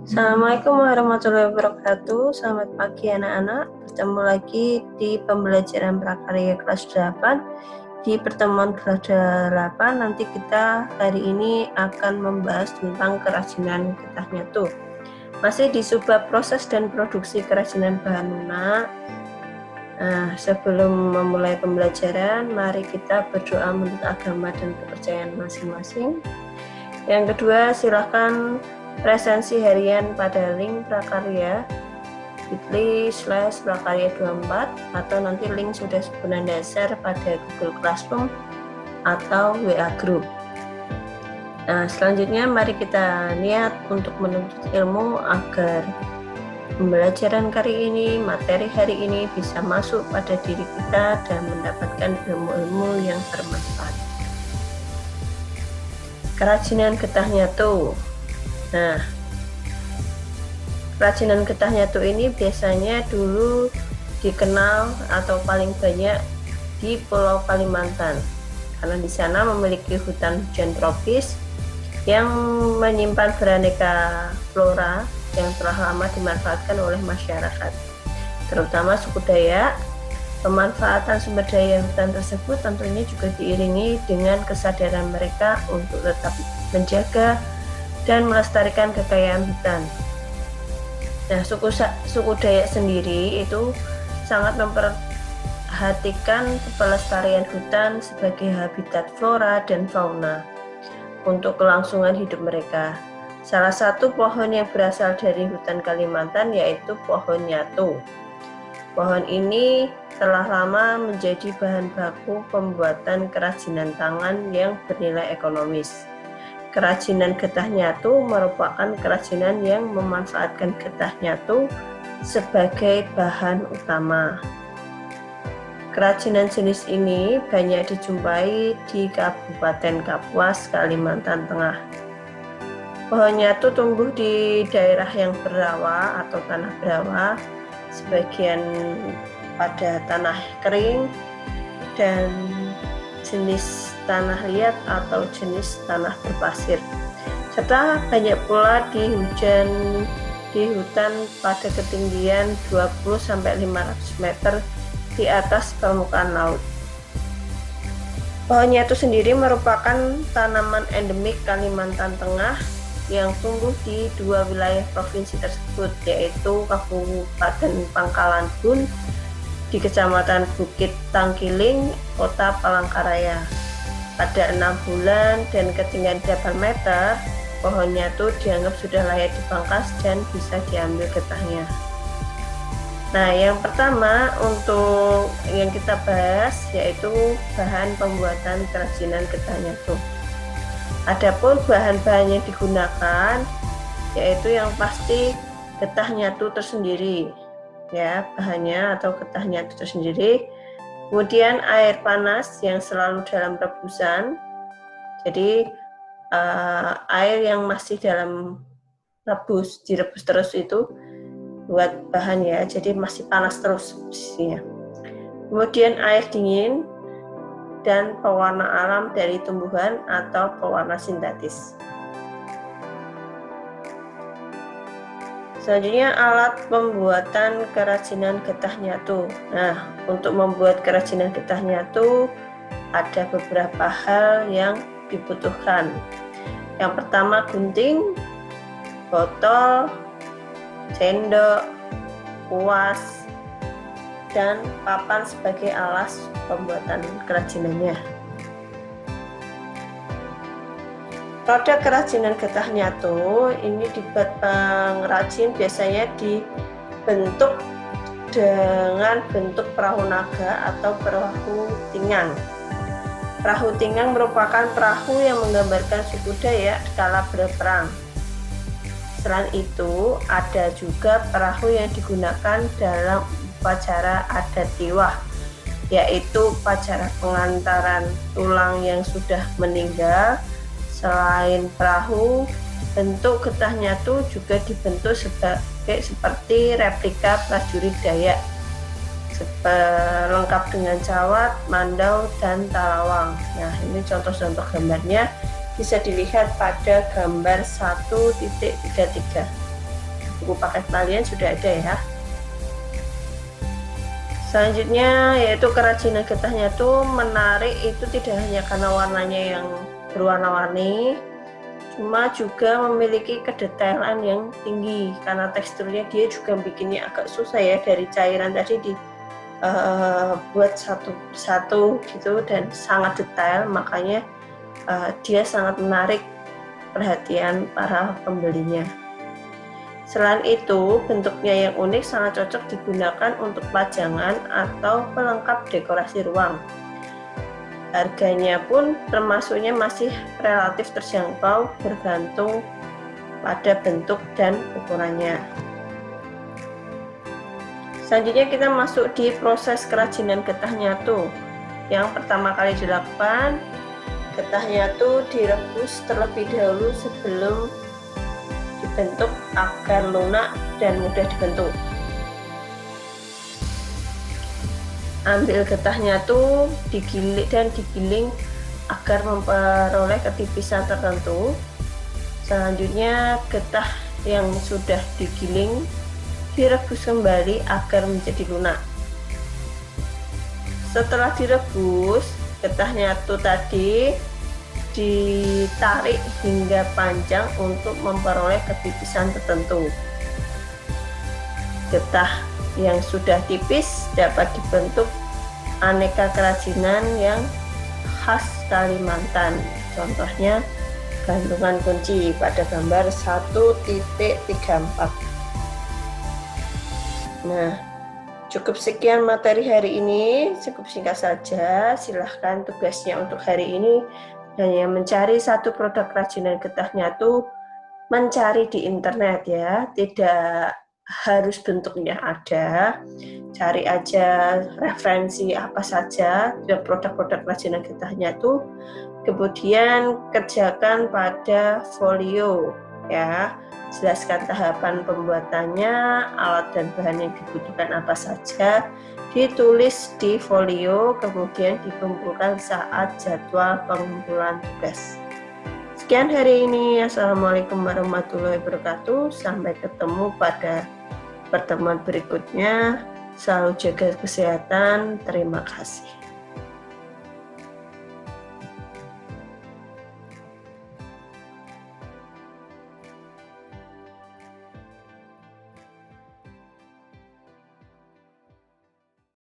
Assalamualaikum warahmatullahi wabarakatuh. Selamat pagi anak-anak. Bertemu lagi di pembelajaran prakarya kelas 8. Di pertemuan kelas 8 nanti kita hari ini akan membahas tentang kerajinan getah nyatu. Masih di subbab proses dan produksi kerajinan bahan lunak. Nah, sebelum memulai pembelajaran, mari kita berdoa menurut agama dan kepercayaan masing-masing. Yang kedua, silakan presensi harian pada link prakarya bit.ly/prakarya24 atau nanti link sudah sebulan dasar pada Google Classroom atau WA Group. Nah, selanjutnya mari kita niat untuk menuntut ilmu agar pembelajaran kali ini, materi hari ini bisa masuk pada diri kita dan mendapatkan ilmu-ilmu yang bermanfaat. Kerajinan getah nyatu. Nah, kerajinan getah nyatu ini biasanya dulu dikenal atau paling banyak di Pulau Kalimantan, karena di sana memiliki hutan hujan tropis yang menyimpan beraneka flora yang telah lama dimanfaatkan oleh masyarakat, terutama suku Dayak. Pemanfaatan sumber daya hutan tersebut tentunya juga diiringi dengan kesadaran mereka untuk tetap menjaga dan melestarikan kekayaan hutan. Nah, suku Dayak sendiri itu sangat memperhatikan pelestarian hutan sebagai habitat flora dan fauna untuk kelangsungan hidup mereka. Salah satu pohon yang berasal dari hutan Kalimantan yaitu pohon nyatu. Pohon ini telah lama menjadi bahan baku pembuatan kerajinan tangan yang bernilai ekonomis. Kerajinan getah nyatu merupakan kerajinan yang memanfaatkan getah nyatu sebagai bahan utama. Kerajinan jenis ini banyak dijumpai di Kabupaten Kapuas, Kalimantan Tengah. Pohon nyatu tumbuh di daerah yang berawa atau tanah berawa, sebagian pada tanah kering, dan jenis tanah liat atau jenis tanah berpasir, serta banyak pula di hutan pada ketinggian 20-500 meter di atas permukaan laut. Pohon nyatu sendiri merupakan tanaman endemik Kalimantan Tengah yang tumbuh di dua wilayah provinsi tersebut, yaitu Kabupaten Pangkalan Bun di Kecamatan Bukit Tangkiling, Kota Palangkaraya. Pada 6 bulan dan ketinggian 8 meter, pohon nyatu dianggap sudah layak dipangkas dan bisa diambil getahnya. Nah, yang pertama untuk yang kita bahas yaitu bahan pembuatan kerajinan getah nyatu. Adapun bahan-bahan yang digunakan yaitu yang pasti getah nyatu tersendiri, ya, bahannya atau getah nyatu tersendiri. Kemudian air panas yang selalu dalam rebusan, jadi air yang masih dalam direbus terus itu buat bahan, ya, jadi masih panas terus posisinya. Kemudian air dingin dan pewarna alam dari tumbuhan atau pewarna sintetis. Selanjutnya alat pembuatan kerajinan getah nyatu. Nah, untuk membuat kerajinan getah nyatu ada beberapa hal yang dibutuhkan. Yang pertama gunting, botol, sendok, kuas, dan papan sebagai alas pembuatan kerajinannya. Produk kerajinan getah nyatu ini dibuat pengrajin biasanya dibentuk dengan bentuk perahu naga atau perahu tinggang. Perahu tinggang merupakan perahu yang menggambarkan suku Dayak kala berperang. Selain itu, ada juga perahu yang digunakan dalam upacara adat Tiwah, yaitu upacara pengantaran tulang yang sudah meninggal. Selain perahu, bentuk getah nyatu juga dibentuk seperti replika prajurit Dayak, lengkap dengan cawat, mandau, dan talawang. Nah, ini contoh-contoh gambarnya bisa dilihat pada gambar 1.33. buku paket kalian sudah ada ya. Selanjutnya yaitu kerajinan getahnya tuh menarik, itu tidak hanya karena warnanya yang berwarna-warni, cuma juga memiliki kedetailan yang tinggi karena teksturnya dia juga bikinnya agak susah ya, dari cairan tadi buat satu persatu gitu dan sangat detail, makanya dia sangat menarik perhatian para pembelinya. Selain itu, bentuknya yang unik sangat cocok digunakan untuk pajangan atau pelengkap dekorasi ruang. Harganya pun termasuknya masih relatif terjangkau bergantung pada bentuk dan ukurannya. Selanjutnya kita masuk di proses kerajinan getahnya tuh. Yang pertama kali dilakukan, getahnya tuh direbus terlebih dahulu sebelum dibentuk agar lunak dan mudah dibentuk. Ambil getahnya tuh digiling agar memperoleh ketipisan tertentu. Selanjutnya getah yang sudah digiling direbus kembali agar menjadi lunak. Setelah direbus, getahnya tuh tadi ditarik hingga panjang untuk memperoleh ketipisan tertentu. Getah yang sudah tipis dapat dibentuk aneka kerajinan yang khas Kalimantan. Contohnya gantungan kunci pada gambar 1.34. Nah, cukup sekian materi hari ini, cukup singkat saja. Silahkan tugasnya untuk hari ini hanya mencari satu produk kerajinan getahnya tuh mencari di internet ya, tidak harus bentuknya ada, cari aja referensi apa saja produk-produk kerajinan getahnya tuh, kemudian kerjakan pada folio ya, jelaskan tahapan pembuatannya, alat dan bahan yang dibutuhkan apa saja, ditulis di folio, kemudian dikumpulkan saat jadwal pengumpulan tugas. Sekian hari ini. Assalamualaikum warahmatullahi wabarakatuh. Sampai ketemu pada pertemuan berikutnya. Selalu jaga kesehatan. Terima kasih.